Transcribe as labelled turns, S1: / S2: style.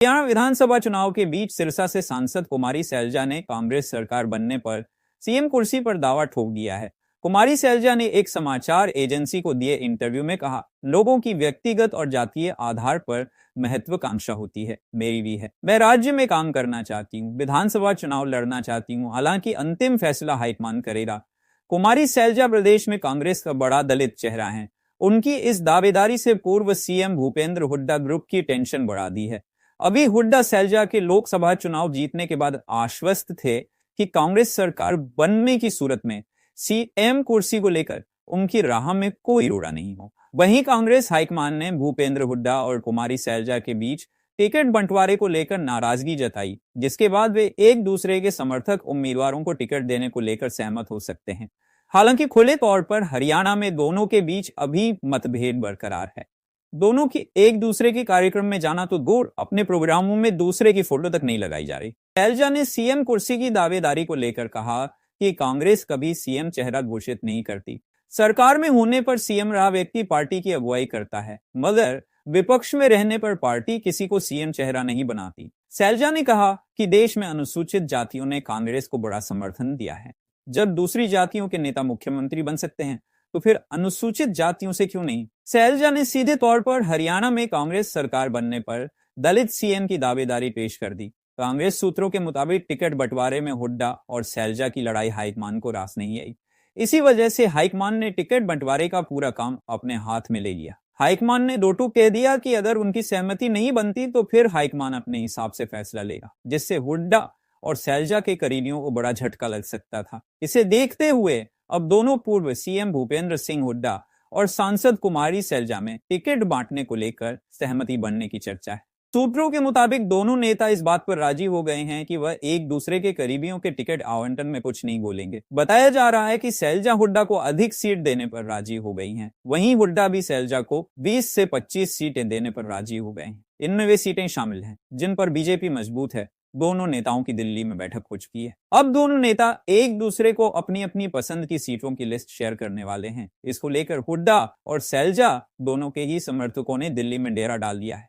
S1: हरियाणा विधानसभा चुनाव के बीच सिरसा से सांसद कुमारी सैलजा ने कांग्रेस सरकार बनने पर सीएम कुर्सी पर दावा ठोक दिया है। कुमारी सैलजा ने एक समाचार एजेंसी को दिए इंटरव्यू में कहा, लोगों की व्यक्तिगत और जातीय आधार पर महत्वाकांक्षा होती है, मेरी भी है। मैं राज्य में काम करना चाहती हूँ, विधानसभा चुनाव लड़ना चाहती हूँ, हालांकि अंतिम फैसला हाईकमान करेगा। कुमारी सैलजा प्रदेश में कांग्रेस का बड़ा दलित चेहरा है। उनकी इस दावेदारी से पूर्व सीएम भूपेंद्र हुड्डा ग्रुप की टेंशन बढ़ा दी है। अभी हुड्डा सैलजा के लोकसभा चुनाव जीतने के बाद आश्वस्त थे कि कांग्रेस सरकार बनने की सूरत में सीएम कुर्सी को लेकर उनकी राह में कोई रोड़ा नहीं हो। वहीं कांग्रेस हाईकमान ने भूपेंद्र हुड्डा और कुमारी सैलजा के बीच टिकट बंटवारे को लेकर नाराजगी जताई, जिसके बाद वे एक दूसरे के समर्थक उम्मीदवारों को टिकट देने को लेकर सहमत हो सकते हैं। हालांकि खुले तौर पर हरियाणा में दोनों के बीच अभी मतभेद बरकरार है। दोनों की एक दूसरे के कार्यक्रम में जाना तो दूर, अपने प्रोग्रामों में दूसरे की फोटो तक नहीं लगाई जा रही। सैलजा ने सीएम कुर्सी की दावेदारी को लेकर कहा कि कांग्रेस कभी सीएम चेहरा घोषित नहीं करती। सरकार में होने पर सीएम रहा व्यक्ति पार्टी की अगुवाई करता है, मगर विपक्ष में रहने पर पार्टी किसी को सीएम चेहरा नहीं बनाती। सैलजा ने कहा कि देश में अनुसूचित जातियों ने कांग्रेस को बड़ा समर्थन दिया है। जब दूसरी जातियों के नेता मुख्यमंत्री बन सकते हैं तो फिर अनुसूचित जातियों से क्यों नहीं। सैलजा ने सीधे तौर पर हरियाणा में कांग्रेस सरकार बनने पर दलित सीएम की दावेदारी पेश कर दी। कांग्रेस सूत्रों के मुताबिक टिकट बंटवारे में हुड्डा और सैलजा की लड़ाई हाईकमान को रास नहीं आई। इसी वजह से हाईकमान ने टिकट बंटवारे का पूरा काम अपने हाथ में ले लिया। हाईकमान ने दो टूक कह दिया कि अगर उनकी सहमति नहीं बनती तो फिर हाईकमान अपने हिसाब से फैसला लेगा, जिससे हुड्डा और सैलजा के करीबियों को बड़ा झटका लग सकता था। इसे देखते हुए अब दोनों पूर्व सीएम भूपेंद्र सिंह हुड्डा और सांसद कुमारी सैलजा में टिकट बांटने को लेकर सहमति बनने की चर्चा है। सूत्रों के मुताबिक दोनों नेता इस बात पर राजी हो गए हैं कि वह एक दूसरे के करीबियों के टिकट आवंटन में कुछ नहीं बोलेंगे। बताया जा रहा है कि सैलजा हुड्डा को अधिक सीट देने पर राजी हो गई हैं। वहीं हुड्डा भी सैलजा को 20 से 25 सीटें देने पर राजी हो गए हैं। इनमें वे सीटें शामिल हैं जिन पर बीजेपी मजबूत है। दोनों नेताओं की दिल्ली में बैठक हो चुकी है। अब दोनों नेता एक दूसरे को अपनी अपनी पसंद की सीटों की लिस्ट शेयर करने वाले हैं। इसको लेकर हुड्डा और सैलजा दोनों के ही समर्थकों ने दिल्ली में डेरा डाल दिया है।